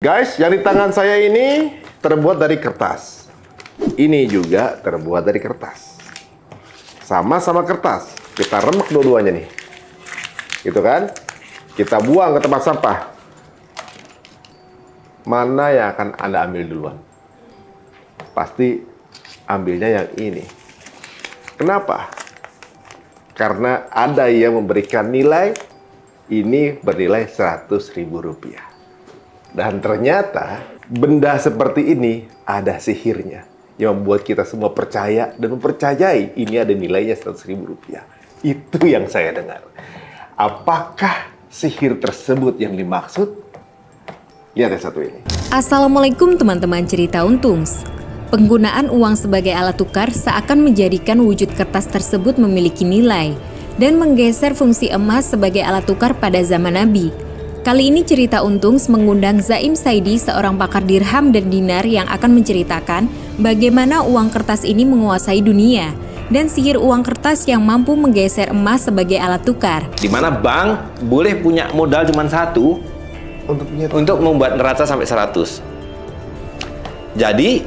Guys, yang di tangan saya ini terbuat dari kertas. Ini juga terbuat dari kertas. Sama-sama kertas. Kita remek dua-duanya nih. Gitu kan? Kita buang ke tempat sampah. Mana yang akan Anda ambil duluan? Pasti ambilnya yang ini. Kenapa? Karena ada yang memberikan nilai, ini bernilai Rp100.000. Dan ternyata benda seperti ini ada sihirnya yang membuat kita semua percaya dan mempercayai ini ada nilainya Rp100.000. Itu yang saya dengar. Apakah sihir tersebut yang dimaksud? Lihat yang satu ini. Assalamualaikum teman-teman cerita Untungs. Penggunaan uang sebagai alat tukar seakan menjadikan wujud kertas tersebut memiliki nilai dan menggeser fungsi emas sebagai alat tukar pada zaman Nabi. Kali ini cerita Untungs mengundang Zaim Saidi, seorang pakar dirham dan dinar yang akan menceritakan bagaimana uang kertas ini menguasai dunia dan sihir uang kertas yang mampu menggeser emas sebagai alat tukar. Di mana bank boleh punya modal cuma satu untuk membuat neraca sampai 100. Jadi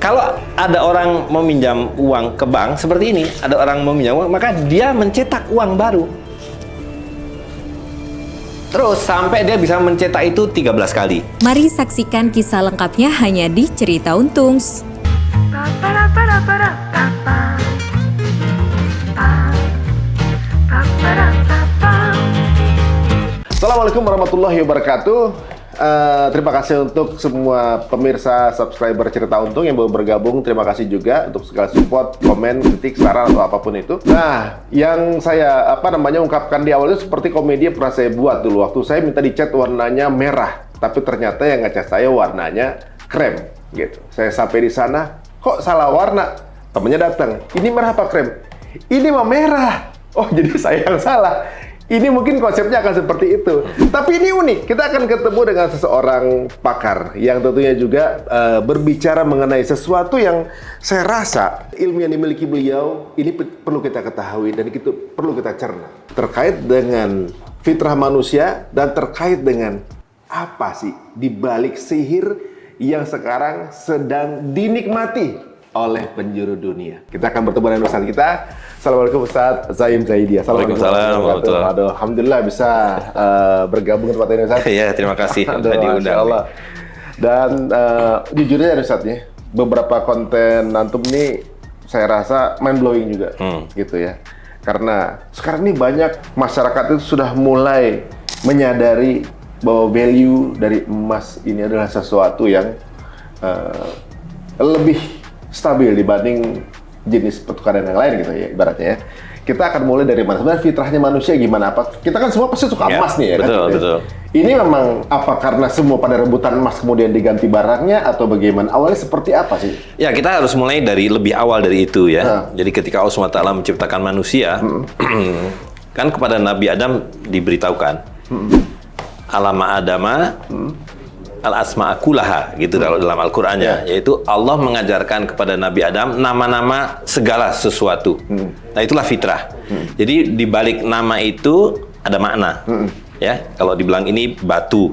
kalau ada orang meminjam uang ke bank seperti ini, ada orang meminjam uang, maka dia mencetak uang baru. Terus sampai dia bisa mencetak itu 13 kali. Mari saksikan kisah lengkapnya hanya di Cerita Untungs. Assalamualaikum warahmatullahi wabarakatuh. Terima kasih untuk semua pemirsa subscriber Cerita Untung yang baru bergabung. Terima kasih juga untuk segala support, komen, kritik, saran atau apapun itu. Nah, yang saya ungkapkan di awal itu seperti komedi yang pernah saya buat dulu waktu saya minta dicat warnanya merah, tapi ternyata yang ngecat saya warnanya krem gitu. Saya sampai di sana, kok salah warna? Temennya datang, ini merah apa krem? Ini mah merah. Oh, jadi saya yang salah. Ini mungkin konsepnya akan seperti itu. Tapi ini unik. Kita akan ketemu dengan seseorang pakar yang tentunya juga berbicara mengenai sesuatu yang saya rasa ilmu yang dimiliki beliau ini perlu kita ketahui dan itu perlu kita cerna. Terkait dengan fitrah manusia dan terkait dengan apa sih di balik sihir yang sekarang sedang dinikmati oleh penjuru dunia. Kita akan bertemu dengan Ustaz kita. Assalamualaikum Ustaz Zaim Saidi. Waalaikumsalam. Aduh, alhamdulillah bisa bergabung ke tempat ini Ustaz. Iya, terima kasih sudah diundang. Dan jujurnya ya Ustaz ya, beberapa konten antum ini saya rasa mind blowing juga gitu ya. Karena sekarang ini banyak masyarakat itu sudah mulai menyadari bahwa value dari emas ini adalah sesuatu yang lebih stabil dibanding jenis pertukaran yang lain gitu ya ibaratnya ya. Kita akan mulai dari mana? Sebenarnya fitrahnya manusia gimana? Kita kan semua pasti suka emas nih ya kan? Betul, betul. Ini memang apa karena semua pada rebutan emas kemudian diganti barangnya atau bagaimana? Awalnya seperti apa sih? Ya, kita harus mulai dari lebih awal dari itu ya. Jadi ketika Allah SWT menciptakan manusia, kan kepada Nabi Adam diberitahukan, Alama Adama, al-asma'a kullaha gitu kalau dalam Al-Qur'annya, yaitu Allah mengajarkan kepada Nabi Adam nama-nama segala sesuatu. Nah, itulah fitrah. Jadi di balik nama itu ada makna. Ya, kalau dibilang ini batu.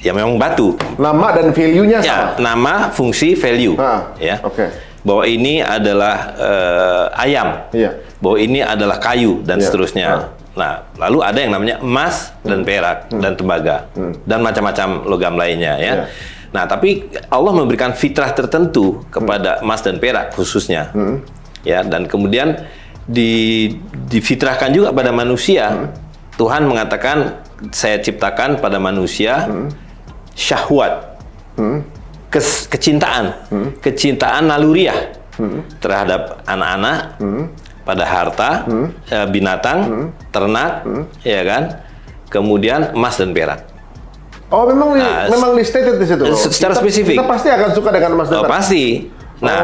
Ya memang batu. Nama dan value-nya sama. Ya, nama, fungsi, value. Ya. Bahwa ini adalah ayam. Bahwa ini adalah kayu dan seterusnya. Nah, lalu ada yang namanya emas dan perak dan tembaga dan macam-macam logam lainnya ya. Nah, tapi Allah memberikan fitrah tertentu kepada emas dan perak khususnya. Ya, dan kemudian difitrahkan juga pada manusia. Tuhan mengatakan, saya ciptakan pada manusia syahwat, kecintaan, kecintaan naluriah terhadap anak-anak, pada harta, binatang, ternak, ya kan, kemudian emas dan perak. Oh, memang di stated di situ. Secara spesifik. Kita pasti akan suka dengan emas dan perak. Pasti. Nah,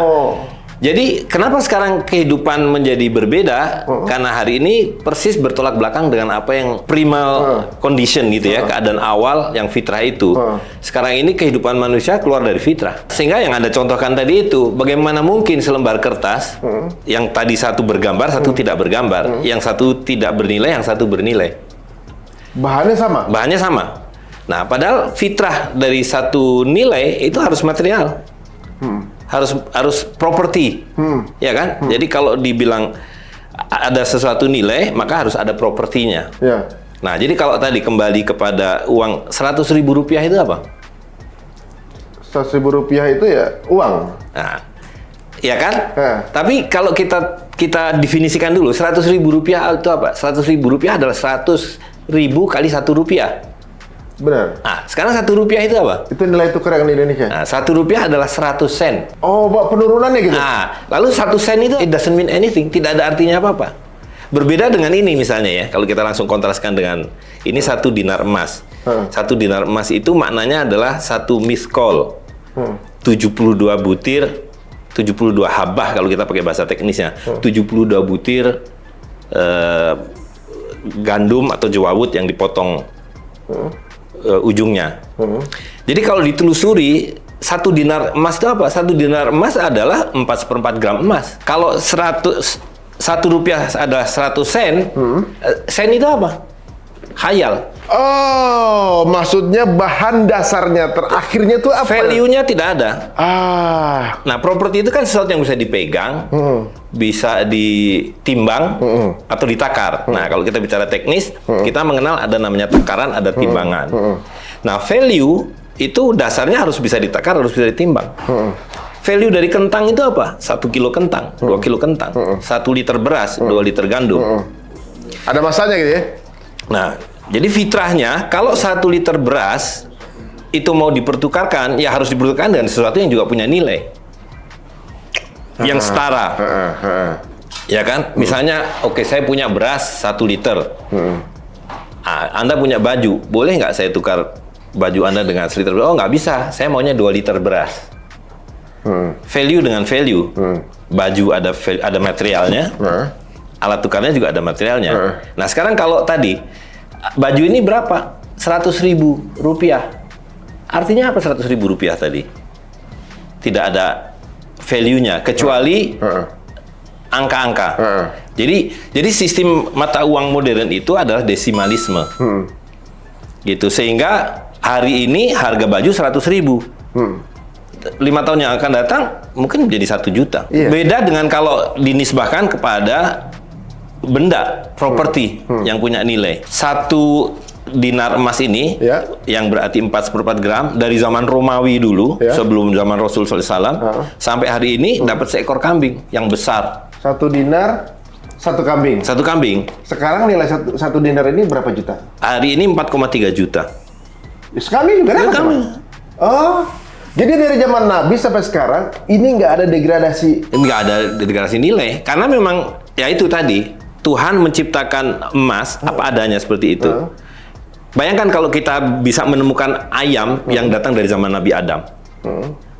jadi kenapa sekarang kehidupan menjadi berbeda? Karena hari ini persis bertolak belakang dengan apa yang primal condition gitu ya, keadaan awal yang fitrah itu. Sekarang ini kehidupan manusia keluar dari fitrah. Sehingga yang Anda contohkan tadi itu, bagaimana mungkin selembar kertas yang tadi satu bergambar, satu tidak bergambar, yang satu tidak bernilai, yang satu bernilai. Bahannya sama? Bahannya sama. Nah, padahal fitrah dari satu nilai itu harus material. Harus properti. Ya kan? Jadi kalau dibilang ada sesuatu nilai, maka harus ada propertinya. Ya. Nah, jadi kalau tadi kembali kepada uang 100.000 rupiah itu apa? 100.000 rupiah itu ya uang. Nah, ya kan? Tapi kalau kita definisikan dulu, 100.000 rupiah itu apa? 100.000 rupiah adalah 100.000 kali 1 rupiah. Benar. Nah, sekarang 1 rupiah itu apa? Itu nilai tukar yang di Indonesia. Nah, 1 rupiah adalah 100 sen. Oh, penurunannya gitu? Nah, lalu 1 sen itu it doesn't mean anything, tidak ada artinya apa-apa. Berbeda dengan ini misalnya ya, kalau kita langsung kontraskan dengan ini 1 dinar emas. 1 dinar emas itu maknanya adalah 1 miskol. 72 butir, 72 habah kalau kita pakai bahasa teknisnya. 72 butir gandum atau jawawut yang dipotong ujungnya. Jadi kalau ditelusuri 1 dinar emas itu apa? 1 dinar emas adalah 4/4 gram emas. Kalau 1 rupiah adalah 100 sen, sen itu apa? Khayal. Oh, maksudnya bahan dasarnya terakhirnya itu apa? Value-nya tidak ada. Nah, properti itu kan sesuatu yang bisa dipegang, bisa ditimbang, atau ditakar. Nah, kalau kita bicara teknis, kita mengenal ada namanya takaran, ada timbangan. Nah, value itu dasarnya harus bisa ditakar, harus bisa ditimbang. Value dari kentang itu apa? 1 kilo kentang, 2 kilo kentang, 1 liter beras, 2 liter gandum. Ada masanya gitu ya? Nah, jadi fitrahnya kalau 1 liter beras itu mau dipertukarkan, ya harus dipertukarkan dengan sesuatu yang juga punya nilai yang setara. Ya kan? Misalnya, oke, saya punya beras 1 liter. Anda punya baju, boleh nggak saya tukar baju Anda dengan 1 liter beras? Oh, nggak bisa, saya maunya 2 liter beras. Value dengan value. Baju ada materialnya, alat tukarnya juga ada materialnya. Nah, sekarang kalau tadi baju ini berapa? 100.000 rupiah. Artinya apa 100.000 rupiah tadi? Tidak ada value-nya kecuali angka-angka. Jadi sistem mata uang modern itu adalah desimalisme. Gitu, sehingga hari ini harga baju 100.000. 5 tahun yang akan datang mungkin menjadi 1 juta. Beda dengan kalau dinisbahkan kepada benda, properti yang punya nilai. 1 dinar emas ini yang berarti 4/4 gram dari zaman Romawi dulu, sebelum zaman Rasul SAW, sampai hari ini dapat seekor kambing yang besar. 1 dinar, 1 kambing. 1 kambing. Sekarang nilai 1 dinar ini berapa juta? Hari ini 4,3 juta. Sekambing juga dapat? Oh, jadi dari zaman Nabi sampai sekarang ini nggak ada degradasi? Nggak ada degradasi nilai, karena memang ya itu tadi Tuhan menciptakan emas apa adanya seperti itu. Bayangkan kalau kita bisa menemukan ayam yang datang dari zaman Nabi Adam,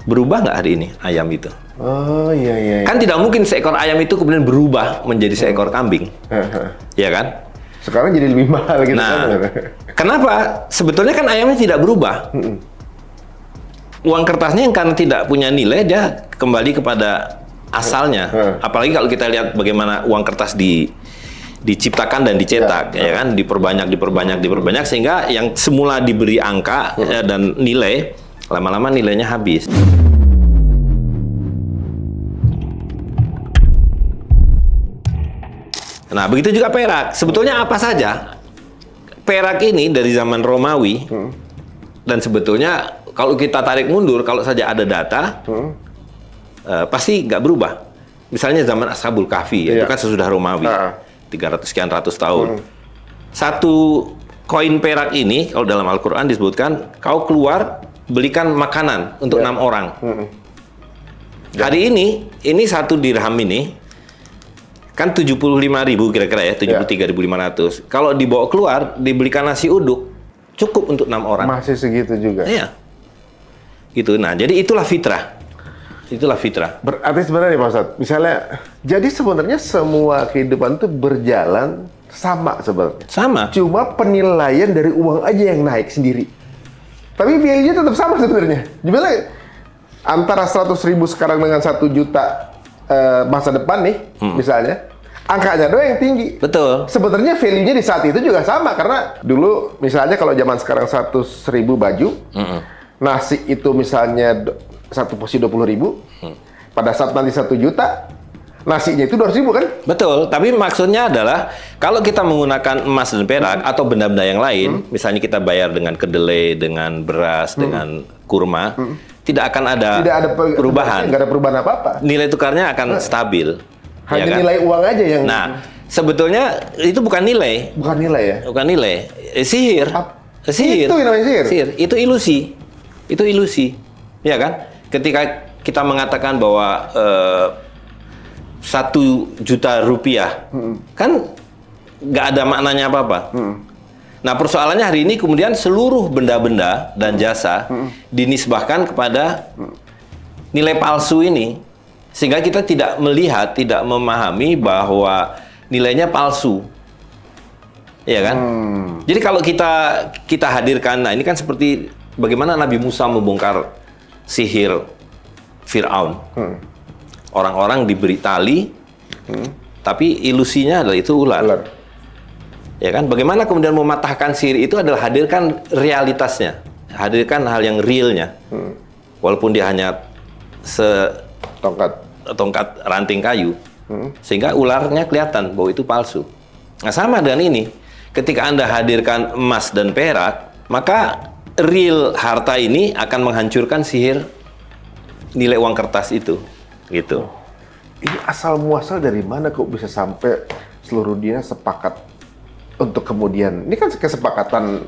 berubah nggak hari ini ayam itu? Oh iya. Kan tidak mungkin seekor ayam itu kemudian berubah menjadi seekor kambing, ya kan? Sekarang jadi lebih mahal gitu. Nah, kenapa? Sebetulnya kan ayamnya tidak berubah. Uang kertasnya yang karena tidak punya nilai, dia kembali kepada asalnya. Apalagi kalau kita lihat bagaimana uang kertas diciptakan dan dicetak, ya kan, diperbanyak, sehingga yang semula diberi angka dan nilai, lama-lama nilainya habis. Nah, begitu juga perak. Sebetulnya apa saja? Perak ini dari zaman Romawi, dan sebetulnya kalau kita tarik mundur, kalau saja ada data, pasti nggak berubah. Misalnya zaman Ashabul Kahfi, itu kan sesudah Romawi, 300 sekian ratus tahun. 1 koin perak ini, kalau dalam Al-Quran disebutkan, kau keluar belikan makanan untuk 6 orang. Hari ini 1 dirham ini, kan 75.000 kira-kira ya, 73.500. Kalau dibawa keluar, dibelikan nasi uduk, cukup untuk 6 orang. Masih segitu juga? Iya. Gitu. Nah, jadi itulah fitrah. Itulah fitrah. Berarti sebenarnya Pak Ustadz, misalnya, jadi sebenarnya semua kehidupan itu berjalan sama sebenarnya. Sama. Cuma penilaian dari uang aja yang naik sendiri. Tapi value-nya tetap sama sebenarnya. Gimana antara 100.000 sekarang dengan 1 juta masa depan nih, misalnya, angkanya doang yang tinggi. Betul. Sebenarnya value-nya di saat itu juga sama, karena dulu misalnya kalau zaman sekarang 100.000 baju, nasi itu misalnya satu porsi 20.000, pada saat nanti 1 juta, nasinya itu 200.000 kan? Betul, tapi maksudnya adalah kalau kita menggunakan emas dan perak atau benda-benda yang lain, misalnya kita bayar dengan kedelai, dengan beras, dengan kurma, tidak akan ada, perubahan. Nggak ada perubahan apa-apa. Nilai tukarnya akan stabil. Hanya ya kan? nilai uang aja yang... Nah, sebetulnya itu bukan nilai. Bukan nilai ya? Bukan nilai. Sihir. Sihir. Itu yang namanya sihir? Sihir. Itu ilusi. Itu ilusi. Ya kan? Ketika kita mengatakan bahwa 1 juta rupiah, kan nggak ada maknanya apa-apa. Nah, persoalannya hari ini kemudian seluruh benda-benda dan jasa dinisbahkan kepada nilai palsu ini, sehingga kita tidak melihat, tidak memahami bahwa nilainya palsu, ya kan? Jadi kalau kita hadirkan, nah ini kan seperti bagaimana Nabi Musa membongkar sihir Fir'aun. Orang-orang diberi tali, tapi ilusinya adalah itu ular. Ya kan? Bagaimana kemudian mematahkan sihir itu adalah hadirkan realitasnya, hadirkan hal yang realnya, walaupun dia hanya tongkat ranting kayu, sehingga ularnya kelihatan bahwa itu palsu. Nah, sama dengan ini, ketika Anda hadirkan emas dan perak, maka real harta ini akan menghancurkan sihir nilai uang kertas itu, gitu. Ini asal muasal dari mana kok bisa sampai seluruh dunia sepakat untuk kemudian, ini kan kesepakatan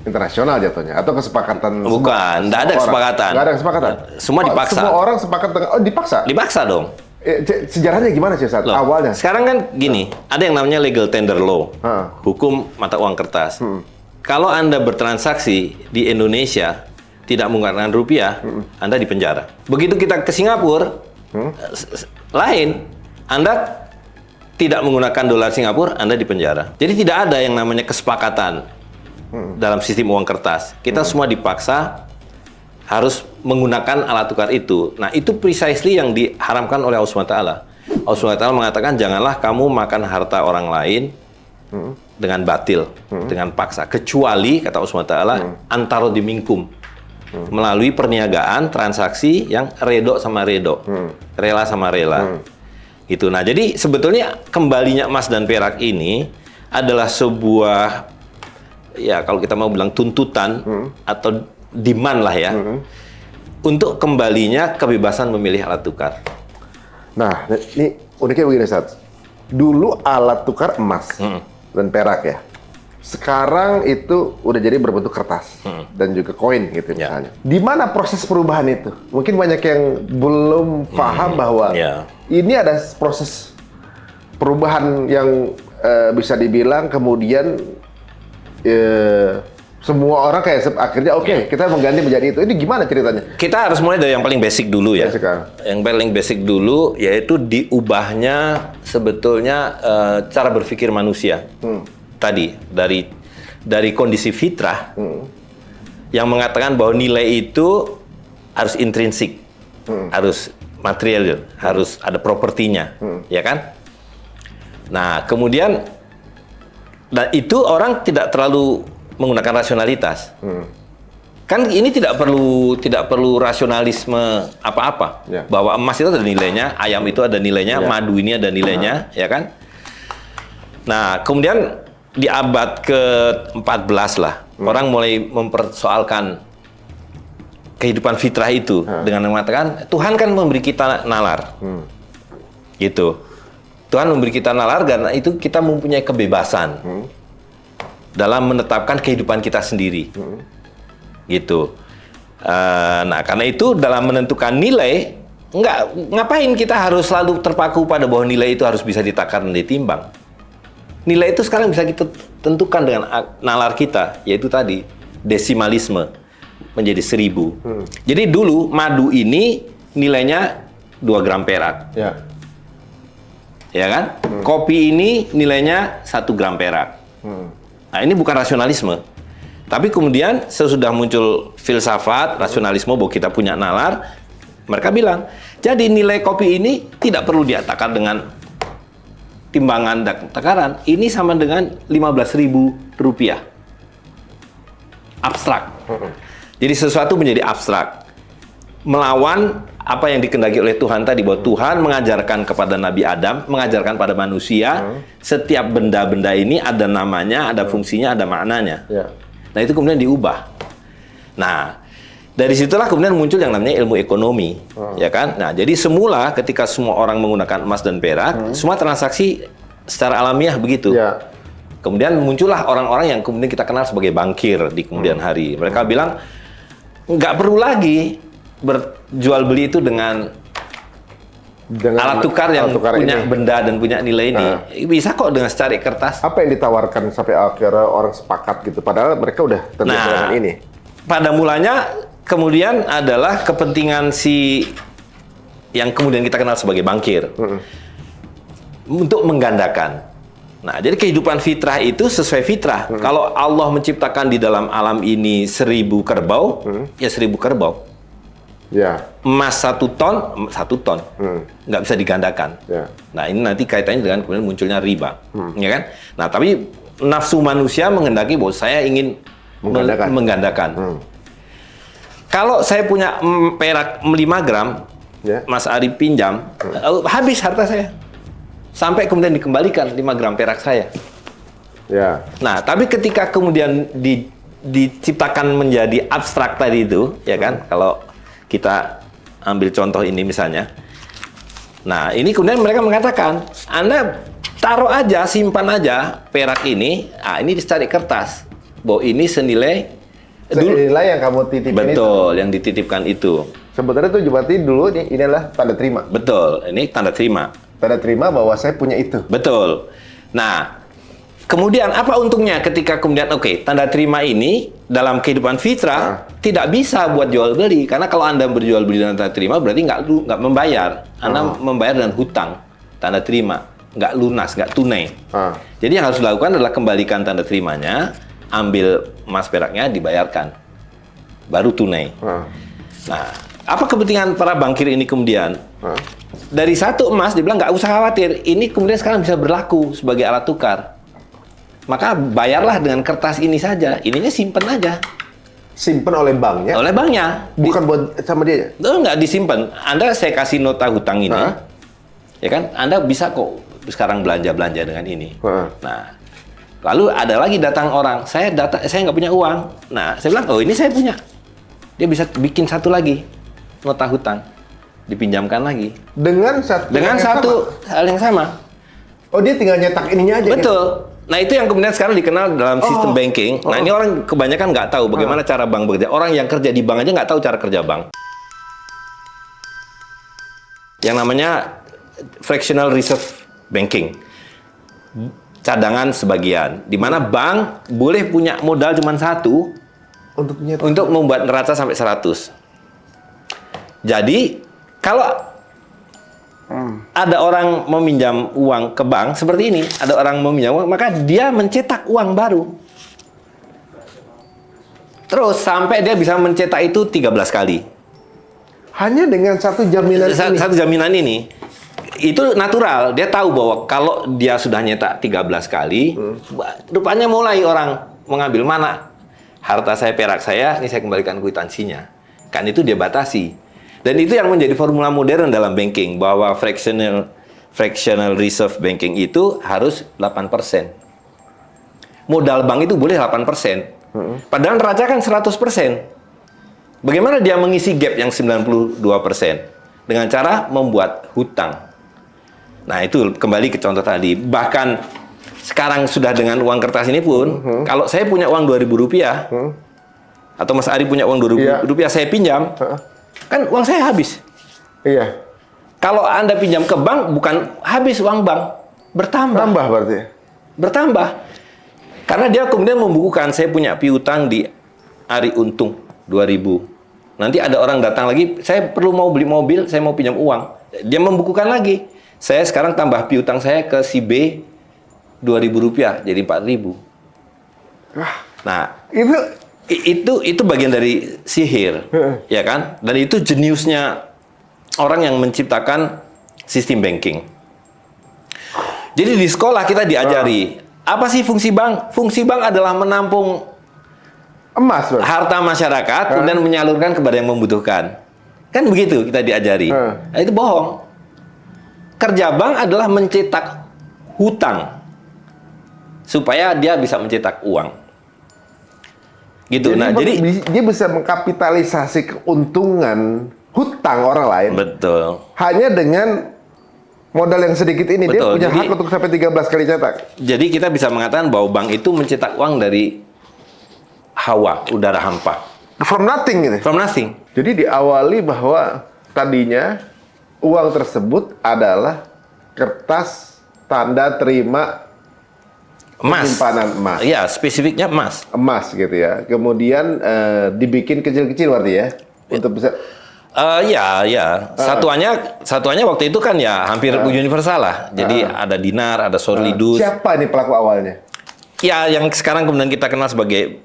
internasional jatuhnya, atau kesepakatan... Bukan, tidak ada kesepakatan. Nggak ada kesepakatan? Semua dipaksa. Semua orang sepakat dengan... Oh, dipaksa? Dipaksa dong. Sejarahnya gimana sih, Ustaz? Awalnya? Sekarang kan gini, ada yang namanya legal tender law, hukum mata uang kertas. Kalau Anda bertransaksi di Indonesia, tidak menggunakan rupiah, Anda dipenjara. Begitu kita ke Singapura, lain, Anda tidak menggunakan dolar Singapura, Anda dipenjara. Jadi tidak ada yang namanya kesepakatan dalam sistem uang kertas. Kita semua dipaksa harus menggunakan alat tukar itu. Nah, itu precisely yang diharamkan oleh Allah SWT. Allah SWT mengatakan, janganlah kamu makan harta orang lain dengan batil, dengan paksa. Kecuali, kata Allah SWT, antara dimingkum. Melalui perniagaan, transaksi yang redo sama redo. Rela sama rela. Gitu. Nah, jadi sebetulnya kembalinya emas dan perak ini adalah sebuah, ya kalau kita mau bilang tuntutan atau demand lah ya, untuk kembalinya kebebasan memilih alat tukar. Nah, ini uniknya begini, Ustaz. Dulu alat tukar emas dan perak ya. Sekarang itu udah jadi berbentuk kertas dan juga koin gitu misalnya. Di mana proses perubahan itu? Mungkin banyak yang belum paham bahwa ini ada proses perubahan yang bisa dibilang kemudian semua orang kayak akhirnya kita mengganti menjadi itu. Ini gimana ceritanya? Kita harus mulai dari yang paling basic dulu ya. Yang paling basic dulu yaitu diubahnya sebetulnya cara berpikir manusia. Tadi dari kondisi fitrah yang mengatakan bahwa nilai itu harus intrinsik, harus material, harus ada propertinya, ya kan? Nah, kemudian itu orang tidak terlalu menggunakan rasionalitas. Kan ini tidak perlu rasionalisme apa-apa. Bahwa emas itu ada nilainya, ayam itu ada nilainya, madu ini ada nilainya, ya kan? Nah, kemudian di abad ke-14 lah, orang mulai mempersoalkan kehidupan fitrah itu dengan mengatakan Tuhan kan memberi kita nalar, gitu. Tuhan memberi kita nalar karena itu kita mempunyai kebebasan dalam menetapkan kehidupan kita sendiri, gitu. Nah, karena itu dalam menentukan nilai, ngapain kita harus selalu terpaku pada bahwa nilai itu harus bisa ditakar dan ditimbang. Nilai itu sekarang bisa kita tentukan dengan nalar kita, yaitu tadi desimalisme menjadi 1000. Jadi dulu madu ini nilainya 2 gram perak, ya kan? Kopi ini nilainya 1 gram perak. Nah, ini bukan rasionalisme, tapi kemudian sesudah muncul filsafat rasionalisme bahwa kita punya nalar, mereka bilang jadi nilai kopi ini tidak perlu ditakar dengan timbangan dan takaran, ini sama dengan Rp15.000. Abstrak. Jadi sesuatu menjadi abstrak. Melawan apa yang dikehendaki oleh Tuhan tadi, bahwa Tuhan mengajarkan kepada Nabi Adam, mengajarkan pada manusia, setiap benda-benda ini ada namanya, ada fungsinya, ada maknanya. Nah, itu kemudian diubah. Nah, dari situlah kemudian muncul yang namanya ilmu ekonomi, ya kan? Nah, jadi semula ketika semua orang menggunakan emas dan perak, semua transaksi secara alamiah begitu. Kemudian muncullah orang-orang yang kemudian kita kenal sebagai bankir di kemudian hari. Mereka bilang, nggak perlu lagi berjual beli itu dengan alat tukar yang punya ini, benda dan punya nilai ini. Bisa kok dengan secari kertas. Apa yang ditawarkan sampai akhirnya orang sepakat gitu? Padahal mereka udah terbiasa dengan ini. Pada mulanya kemudian adalah kepentingan si yang kemudian kita kenal sebagai bankir untuk menggandakan. Nah, jadi kehidupan fitrah itu sesuai fitrah. Kalau Allah menciptakan di dalam alam ini 1000 kerbau, ya 1000 kerbau. Emas 1 ton, 1 ton. Nggak bisa digandakan. Nah, ini nanti kaitannya dengan kemudian munculnya riba. Ya kan? Nah, tapi nafsu manusia menghendaki bahwa saya ingin menggandakan. Kalau saya punya perak 5 gram, Mas Ari pinjam, habis harta saya. Sampai kemudian dikembalikan 5 gram perak saya. Nah, tapi ketika kemudian diciptakan menjadi abstrak tadi itu, ya kan? Kalau kita ambil contoh ini misalnya. Nah, ini kemudian mereka mengatakan, Anda taruh aja, simpan aja perak ini, ini dicari kertas. Bahwa ini senilai yang kamu titipkan. Betul, yang dititipkan itu. Sebenarnya itu berarti dulu ini adalah tanda terima. Betul, ini tanda terima. Tanda terima bahwa saya punya itu. Betul. Nah, kemudian apa untungnya ketika kemudian tanda terima ini dalam kehidupan fitrah tidak bisa buat jual beli, karena kalau Anda berjual beli dengan tanda terima berarti nggak membayar. Anda membayar dengan hutang, tanda terima, nggak lunas, nggak tunai. Jadi yang harus dilakukan adalah kembalikan tanda terimanya, ambil emas peraknya, dibayarkan, baru tunai. Nah, apa kepentingan para bankir ini kemudian? Dari 1 emas, dia bilang nggak usah khawatir, ini kemudian sekarang bisa berlaku sebagai alat tukar. Maka bayarlah dengan kertas ini saja, ininya simpen aja. Simpen oleh banknya? Oleh banknya. Bukan buat sama dia? Nggak disimpan. Anda saya kasih nota hutang ini, ya kan? Anda bisa kok sekarang belanja-belanja dengan ini. Nah, lalu ada lagi datang orang, saya nggak punya uang. Nah, saya bilang, ini saya punya. Dia bisa bikin satu lagi nota hutang, dipinjamkan lagi dengan satu hal yang sama. Oh, dia tinggal nyetak ininya aja. Betul. Gitu? Nah, itu yang kemudian sekarang dikenal dalam sistem banking. Nah, ini orang kebanyakan nggak tahu bagaimana cara bank bekerja. Orang yang kerja di bank aja nggak tahu cara kerja bank. Yang namanya fractional reserve banking, cadangan sebagian, di mana bank boleh punya modal cuma 1 untuk membuat neraca sampai 100. Jadi kalau ada orang meminjam uang ke bank seperti ini, ada orang meminjam uang, maka dia mencetak uang baru. Terus sampai dia bisa mencetak itu 13 kali. Hanya dengan satu jaminan ini. Satu jaminan ini. Itu natural. Dia tahu bahwa kalau dia sudah nyetak 13 kali, rupanya mulai orang mengambil mana harta saya, perak saya, ini saya kembalikan kwitansinya. Kan itu dia batasi. Dan itu yang menjadi formula modern dalam banking, bahwa fractional reserve banking itu harus 8%. Modal bank itu boleh 8%. Padahal neraca kan 100%. Bagaimana dia mengisi gap yang 92%? Dengan cara membuat hutang. Nah, itu kembali ke contoh tadi. Bahkan sekarang sudah dengan uang kertas ini pun, kalau saya punya uang Rp2.000, atau Mas Ari punya uang Rp2.000, saya pinjam, kan uang saya habis. Iya. Kalau Anda pinjam ke bank, bukan habis uang bank, bertambah. Bertambah berarti? Bertambah. Karena dia kemudian membukukan, saya punya piutang di Ari Untung 2.000. Nanti ada orang datang lagi, saya perlu mau beli mobil, saya mau pinjam uang. Dia membukukan lagi. Saya sekarang tambah piutang saya ke si B Rp2.000 jadi Rp4.000. Nah, itu bagian dari sihir, ya kan? Dan itu jeniusnya orang yang menciptakan sistem banking. Jadi di sekolah kita diajari apa sih fungsi bank? Fungsi bank adalah menampung Emas, Bang. harta masyarakat kemudian menyalurkan kepada yang membutuhkan. Kan begitu kita diajari. Nah, itu bohong. Kerja bank adalah mencetak hutang supaya dia bisa mencetak uang. Gitu. Jadi dia bisa mengkapitalisasi keuntungan hutang orang lain. betul. Hanya dengan modal yang sedikit ini. Betul. Dia punya hak untuk sampai 13 kali cetak. Jadi kita bisa mengatakan bahwa bank itu mencetak uang dari hawa, udara hampa. From nothing gitu. From nothing. Jadi diawali bahwa tadinya uang tersebut adalah kertas tanda terima Emas. simpanan emas. Iya, spesifiknya emas. Emas gitu ya. Kemudian dibikin kecil-kecil berarti ya. Untuk bisa Ya. Satuannya waktu itu kan ya hampir universal lah. Jadi ada dinar, ada solidus. siapa ini pelaku awalnya? Ya, yang sekarang kemudian kita kenal sebagai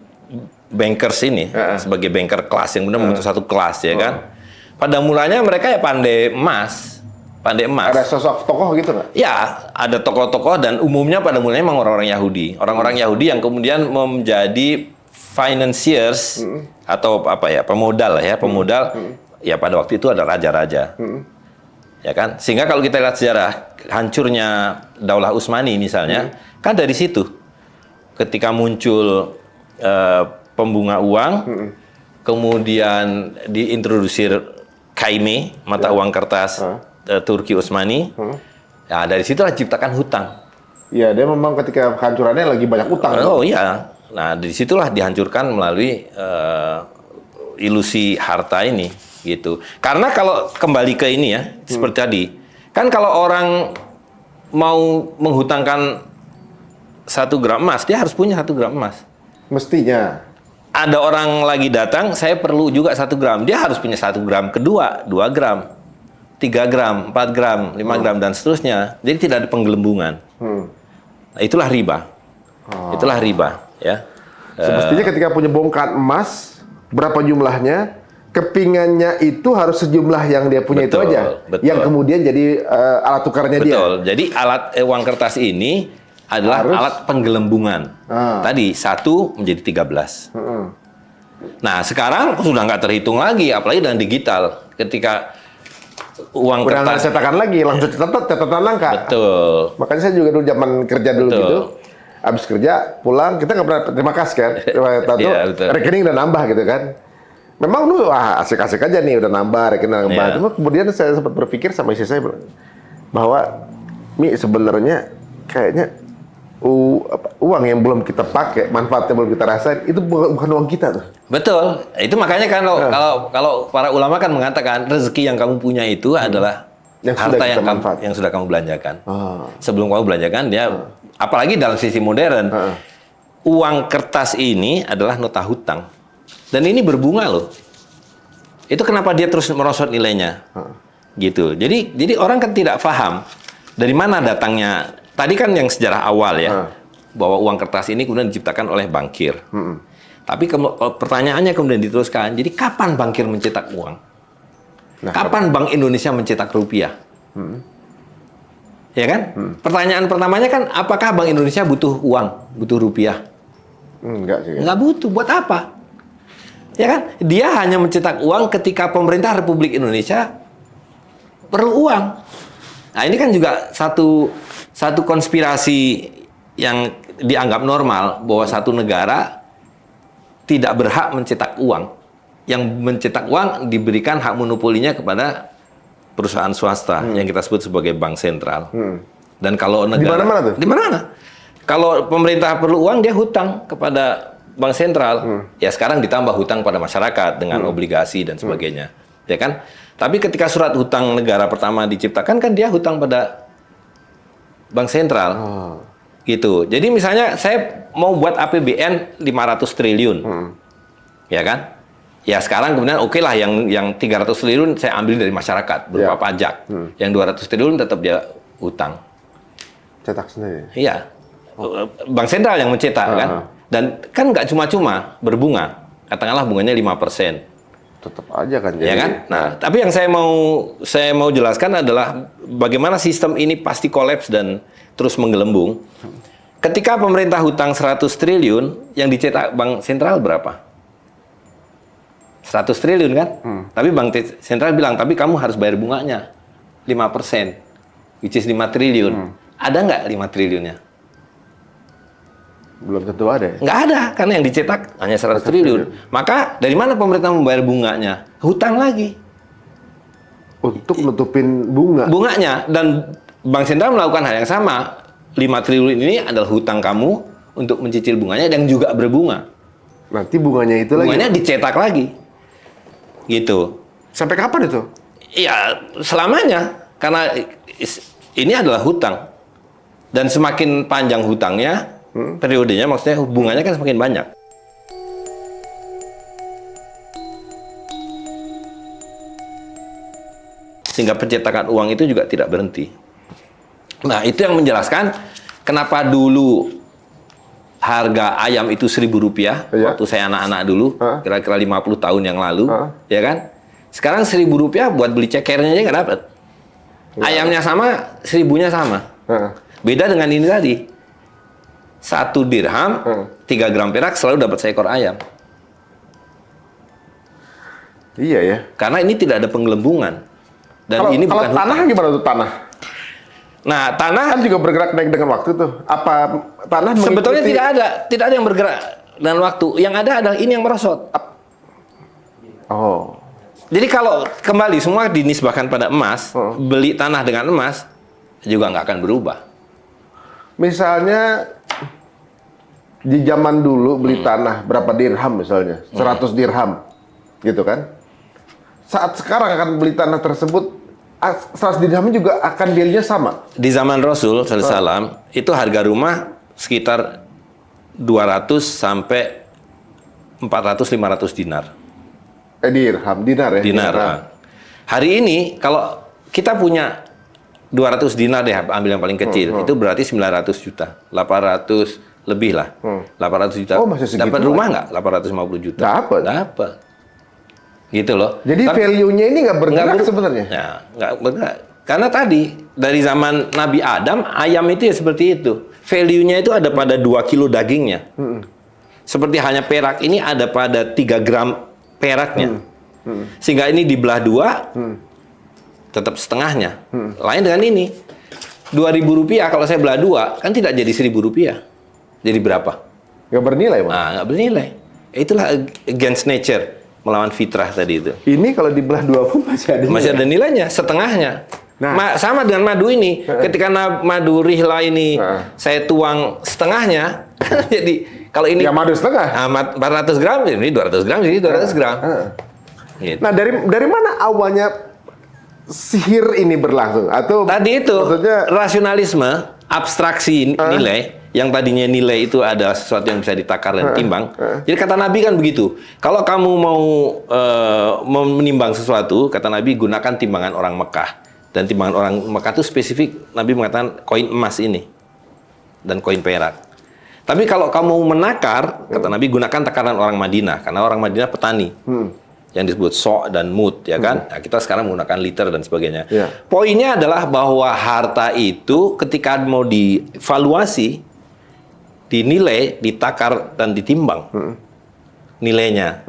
bankers ini, sebagai banker kelas yang kemudian membentuk satu kelas ya kan. Pada mulanya mereka ya pandai emas. Ada sosok tokoh gitu nggak? Ya, ada tokoh-tokoh dan umumnya pada mulanya memang orang-orang Yahudi. Orang-orang Yahudi yang kemudian menjadi financiers atau apa ya, pemodal lah ya, pemodal. Ya pada waktu itu ada raja-raja. Ya kan? Sehingga kalau kita lihat sejarah hancurnya Daulah Utsmani misalnya, kan dari situ. Ketika muncul pembunga uang, kemudian diintrodusir kaime, mata uang kertas Turki Utsmani. Ya, dari situlah diciptakan hutang. Iya, dia memang ketika hancurannya lagi banyak utang. Oh iya. Nah, dari situlah dihancurkan melalui ilusi harta ini gitu. Karena kalau kembali ke ini ya, seperti tadi. Kan kalau orang mau menghutangkan 1 gram emas, dia harus punya 1 gram emas. Mestinya. Ada orang lagi datang, saya perlu juga 1 gram. Dia harus punya 1 gram kedua, 2 gram. 3 gram, 4 gram, 5 gram, dan seterusnya. Jadi tidak ada penggelembungan. Nah, itulah riba. Itulah riba. Ya. Semestinya ketika punya bongkahan emas, berapa jumlahnya, kepingannya itu harus sejumlah yang dia punya itu aja. Betul. Yang kemudian jadi alat tukarnya dia. Betul. Jadi alat uang kertas ini adalah alat penggelembungan. Tadi 1 menjadi 13. Nah, sekarang sudah nggak terhitung lagi, apalagi dengan digital. Ketika uang Udah nggak kertas cetakan lagi, langsung catatan langka. betul. Makanya saya juga dulu zaman kerja dulu Betul. gitu, abis kerja pulang kita nggak pernah terima kas kan, tahu Iya, betul. rekening udah nambah gitu kan. Memang dulu asik-asik aja nih udah nambah rekening nambah. Iya. Cuma kemudian saya sempat berpikir sama istri saya bahwa sebenarnya kayaknya uang yang belum kita pakai, manfaatnya belum kita rasain, itu bukan uang kita tuh. Betul. Itu makanya kan kalau para ulama kan mengatakan rezeki yang kamu punya itu adalah Yang harta sudah kita manfaat. yang sudah kamu belanjakan. Sebelum kamu belanjakan dia apalagi dalam sisi modern. Uang kertas ini adalah nota hutang. Dan ini berbunga loh. Itu kenapa dia terus merosot nilainya. Gitu. Jadi orang kan tidak paham dari mana datangnya. Tadi kan yang sejarah awal ya, bahwa uang kertas ini kemudian diciptakan oleh bankir. Tapi pertanyaannya kemudian diteruskan, jadi kapan bankir mencetak uang? Kapan Bank Indonesia mencetak rupiah? Ya kan? Pertanyaan pertamanya kan, apakah Bank Indonesia butuh uang, butuh rupiah? Enggak sih. Nggak butuh, buat apa? Ya kan? Dia hanya mencetak uang ketika pemerintah Republik Indonesia perlu uang. Nah, ini kan juga satu konspirasi yang dianggap normal bahwa satu negara tidak berhak mencetak uang. Yang mencetak uang diberikan hak monopolinya kepada perusahaan swasta yang kita sebut sebagai bank sentral. Dan kalau negara Di mana-mana tuh? Di mana-mana. Kalau pemerintah perlu uang dia hutang kepada bank sentral. Ya sekarang ditambah hutang pada masyarakat dengan obligasi dan sebagainya. Ya kan? Tapi ketika surat hutang negara pertama diciptakan kan dia hutang pada bank sentral. Gitu. Jadi misalnya saya mau buat APBN 500 triliun. Ya kan? Ya sekarang kemudian oke lah yang 300 triliun saya ambil dari masyarakat berupa pajak. Yang 200 triliun tetap dia hutang. Cetak sendiri. Iya. Bank sentral yang mencetak kan. Dan kan nggak cuma-cuma berbunga. Katakanlah bunganya 5%. Tetap aja kan Ya kan? Nah, tapi yang saya mau jelaskan adalah bagaimana sistem ini pasti kolaps dan terus menggelembung. Ketika pemerintah hutang 100 triliun, yang dicetak Bank Sentral berapa? 100 triliun kan? Tapi Bank Sentral bilang, tapi kamu harus bayar bunganya 5%, which is 5 triliun. Ada nggak 5 triliunnya? Belum tentu ada ya? Nggak ada, karena yang dicetak hanya 100 triliun. Maka dari mana pemerintah membayar bunganya? Hutang lagi. Untuk nutupin bunga. Bunganya, dan Bank Sentral melakukan hal yang sama. 5 triliun ini adalah hutang kamu untuk mencicil bunganya yang juga berbunga. Nanti bunganya itu lagi. Bunganya dicetak lagi. Gitu. Sampai kapan itu? Ya, selamanya. Karena ini adalah hutang. Dan semakin panjang hutangnya, periodenya maksudnya bunganya kan semakin banyak. Sehingga pencetakan uang itu juga tidak berhenti. Nah, itu yang menjelaskan kenapa dulu harga ayam itu Rp1.000 waktu saya anak-anak dulu, kira-kira 50 tahun yang lalu, ya kan? Sekarang Rp1.000 buat beli cekernya aja nggak dapat. Ayamnya sama, 1.000-nya sama. Beda dengan ini tadi. 1 dirham, 3 gram perak selalu dapat seekor ayam. Iya ya. Karena ini tidak ada penggelembungan. Dan Kalau ini bukan tanah hutang. gimana tuh tanah? Nah, tanah Kan juga bergerak naik dengan waktu tuh. Apa tanah mengikuti? sebetulnya tidak ada yang bergerak dengan waktu. Yang ada adalah ini yang merosot. Oh. Jadi kalau kembali semua dinisbahkan pada emas, beli tanah dengan emas juga nggak akan berubah. Misalnya di zaman dulu beli tanah berapa dirham misalnya, 100 dirham, gitu kan? Saat sekarang akan beli tanah tersebut, 100 dirham juga akan value-nya sama. Di zaman Rasul SAW itu harga rumah sekitar 200 sampai 400-500 dinar. Dinar ya? Dinar. Nah. Hari ini kalau kita punya 200 dinar deh, ambil yang paling kecil, itu berarti 900 juta. 800 lebih lah. 800 juta. Oh, masih segitu dapat rumah nggak? 850 juta. Dapat. Dapat. Gitu loh. Jadi value-nya ini nggak bergerak sebenarnya? Ya, nggak bergerak. Karena tadi, dari zaman Nabi Adam, ayam itu ya seperti itu. Value-nya itu ada pada 2 kilo dagingnya. Seperti hanya perak ini ada pada 3 gram peraknya. Sehingga ini dibelah 2, tetap setengahnya. Lain dengan ini. Rp2.000 kalau saya belah 2, kan tidak jadi Rp1.000. Jadi berapa? Nggak bernilai, Bang? Nah, nggak bernilai. Itulah against nature. Melawan fitrah tadi itu. Ini kalau dibelah 2 pun masih ada. Masih ada nilainya, setengahnya. Nah. Sama dengan madu ini. Ketika madu rihla ini saya tuang setengahnya, jadi kalau ini Ya madu setengah. 400 gram, ini 200 gram, jadi 200 gram. Gitu. Nah, dari mana awalnya sihir ini berlangsung? Atau Tadi itu maksudnya rasionalisme, abstraksi nilai. Yang tadinya nilai itu adalah sesuatu yang bisa ditakar dan timbang. Jadi kata Nabi kan begitu. Kalau kamu mau menimbang sesuatu, kata Nabi gunakan timbangan orang Mekah. Dan timbangan orang Mekah itu spesifik. Nabi mengatakan koin emas ini dan koin perak. Tapi kalau kamu menakar, kata Nabi gunakan takaran orang Madinah. Karena orang Madinah petani. Yang disebut sok dan mud, ya kan? Nah, kita sekarang menggunakan liter dan sebagainya. Ya. Poinnya adalah bahwa harta itu ketika mau dievaluasi, dinilai, ditakar, dan ditimbang nilainya.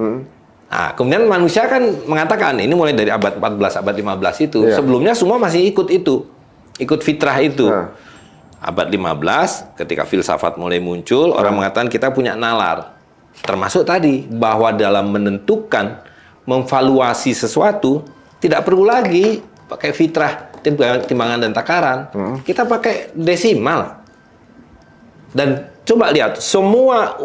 Nah, kemudian manusia kan mengatakan, ini mulai dari abad 14, abad 15 itu, sebelumnya semua masih ikut itu, ikut fitrah itu. Abad 15, ketika filsafat mulai muncul, orang mengatakan kita punya nalar. Termasuk tadi, bahwa dalam menentukan, memvaluasi sesuatu, tidak perlu lagi pakai fitrah, timbangan dan takaran. Kita pakai desimal. Dan coba lihat, semua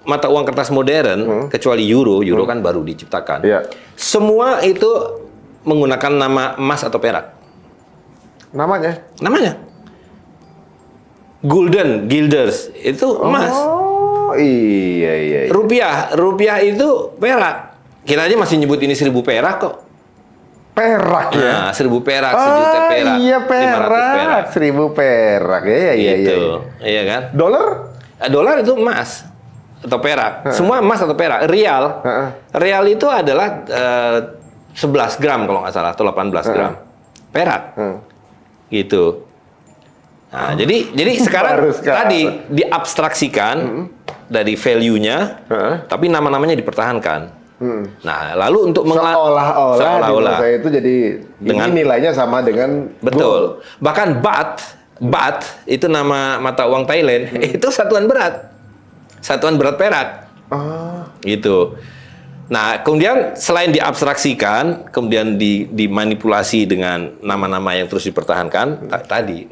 mata uang kertas modern, kecuali euro kan baru diciptakan. Semua itu menggunakan nama emas atau perak. Namanya. Gulden, guilders, itu emas. Oh, iya. Rupiah itu perak. Kita aja masih nyebut ini 1.000 perak kok. Perak ya? Nah, 1.000 perak, sejuta perak. Iya, 500 perak. 1.000 perak. Iya. Iya kan? Dolar? Dolar itu emas. atau perak. Semua emas atau perak. Rial. Rial itu adalah 11 gram kalau nggak salah, atau 18 gram. Perak. Gitu. Nah, jadi sekarang tadi diabstraksikan dari value-nya, tapi nama-namanya dipertahankan. Nah, lalu untuk seolah-olah saya itu jadi dengan nilainya sama dengan betul. Gold. Bahkan baht itu nama mata uang Thailand, itu satuan berat perak. Gitu. Nah, kemudian selain diabstraksikan, kemudian dimanipulasi dengan nama-nama yang terus dipertahankan. Tadi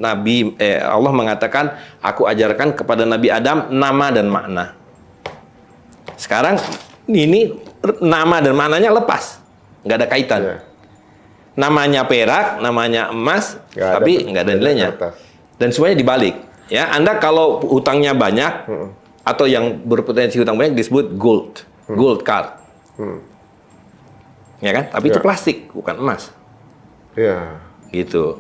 Allah mengatakan, aku ajarkan kepada Nabi Adam nama dan makna. Sekarang ini nama dan maknanya lepas, nggak ada kaitan. Namanya perak, namanya emas, tapi nggak ada nilainya. Dan semuanya dibalik. Ya, Anda kalau hutangnya banyak atau yang berpotensi hutang banyak disebut gold card. Ya kan? Tapi itu plastik, bukan emas. Gitu.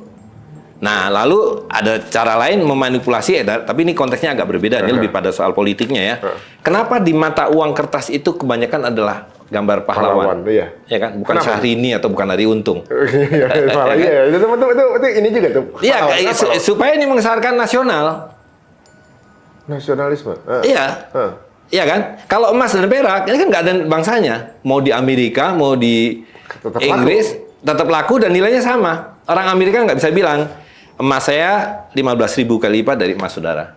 Nah, lalu ada cara lain memanipulasi, tapi ini konteksnya agak berbeda. Ini lebih pada soal politiknya ya. Kenapa di mata uang kertas itu kebanyakan adalah gambar pahlawan? Ya kan? Bukan Syahrini atau bukan Ari Untung. Itu ini juga tuh. Iya, supaya ini mengesahkan nasionalisme. Iya. Iya kan? Kalau emas dan perak, ini kan nggak ada bangsanya. Mau di Amerika, mau di Inggris, tetap laku dan nilainya sama. Orang Amerika nggak bisa bilang, emas saya 15.000 kali lipat dari emas saudara.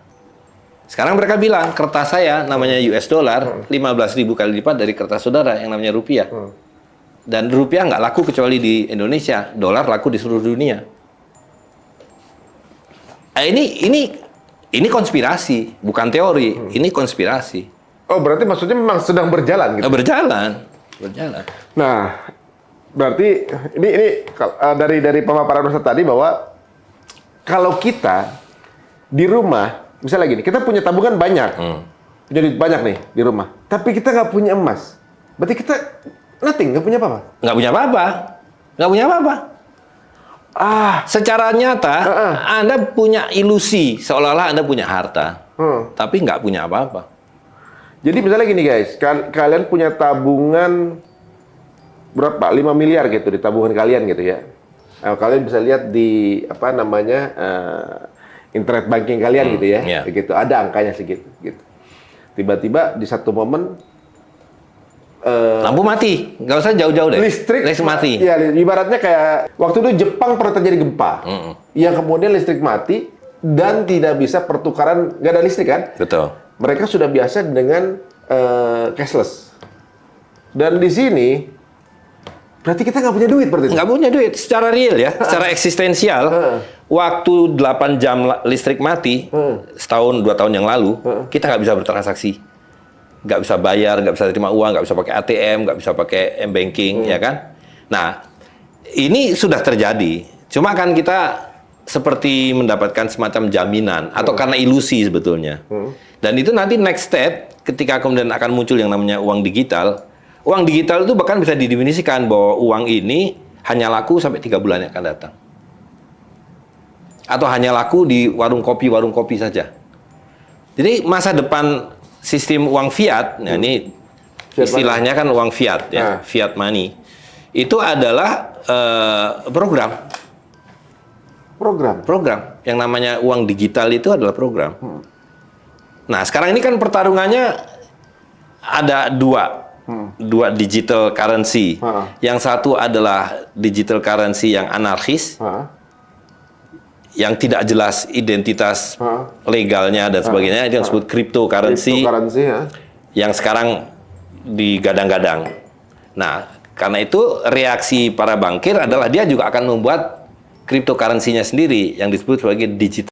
Sekarang mereka bilang, kertas saya namanya US dollar, 15.000 kali lipat dari kertas saudara yang namanya rupiah. Dan rupiah nggak laku kecuali di Indonesia, dolar laku di seluruh dunia. Ini konspirasi, bukan teori. Ini konspirasi. Oh, berarti maksudnya memang sedang berjalan gitu? Berjalan. Nah, berarti ini dari pemaparan Ustaz tadi bahwa kalau kita di rumah, misalnya gini, kita punya tabungan banyak, punya duit banyak nih di rumah, tapi kita nggak punya emas, berarti kita nothing, nggak punya apa-apa? Nggak punya apa-apa. Secara nyata, Anda punya ilusi seolah-olah Anda punya harta, tapi nggak punya apa-apa. Jadi misalnya gini guys, kalian punya tabungan berapa? 5 miliar gitu di tabungan kalian gitu ya. Nah, kalian bisa lihat di internet banking kalian gitu ya. Begitu, ada angkanya segitu gitu. Tiba-tiba di satu momen lampu mati, nggak usah jauh-jauh deh. Listrik mati. Ya, ibaratnya kayak waktu itu Jepang pernah terjadi gempa, yang kemudian listrik mati dan tidak bisa pertukaran, nggak ada listrik kan? Betul. Mereka sudah biasa dengan cashless. Dan di sini berarti kita nggak punya duit berarti? Nggak punya duit secara real ya, secara eksistensial. Waktu 8 jam listrik mati, setahun 2 tahun yang lalu, kita nggak bisa bertransaksi. Nggak bisa bayar, nggak bisa terima uang, nggak bisa pakai ATM, nggak bisa pakai M-Banking, ya kan? Nah, ini sudah terjadi. Cuma kan kita seperti mendapatkan semacam jaminan, atau karena ilusi sebetulnya. Dan itu nanti next step, ketika kemudian akan muncul yang namanya uang digital itu bahkan bisa didefinisikan bahwa uang ini hanya laku sampai 3 bulan yang akan datang. Atau hanya laku di warung kopi saja. Jadi masa depan sistem uang fiat, nah ini istilahnya kan uang fiat, ya, fiat money, itu adalah program. Yang namanya uang digital itu adalah program. Nah, sekarang ini kan pertarungannya ada dua digital currency. Yang satu adalah digital currency yang anarkis, yang tidak jelas identitas legalnya dan sebagainya, itu yang disebut cryptocurrency, yang sekarang digadang-gadang. Nah, karena itu reaksi para bankir adalah dia juga akan membuat cryptocurrency-nya sendiri yang disebut sebagai digital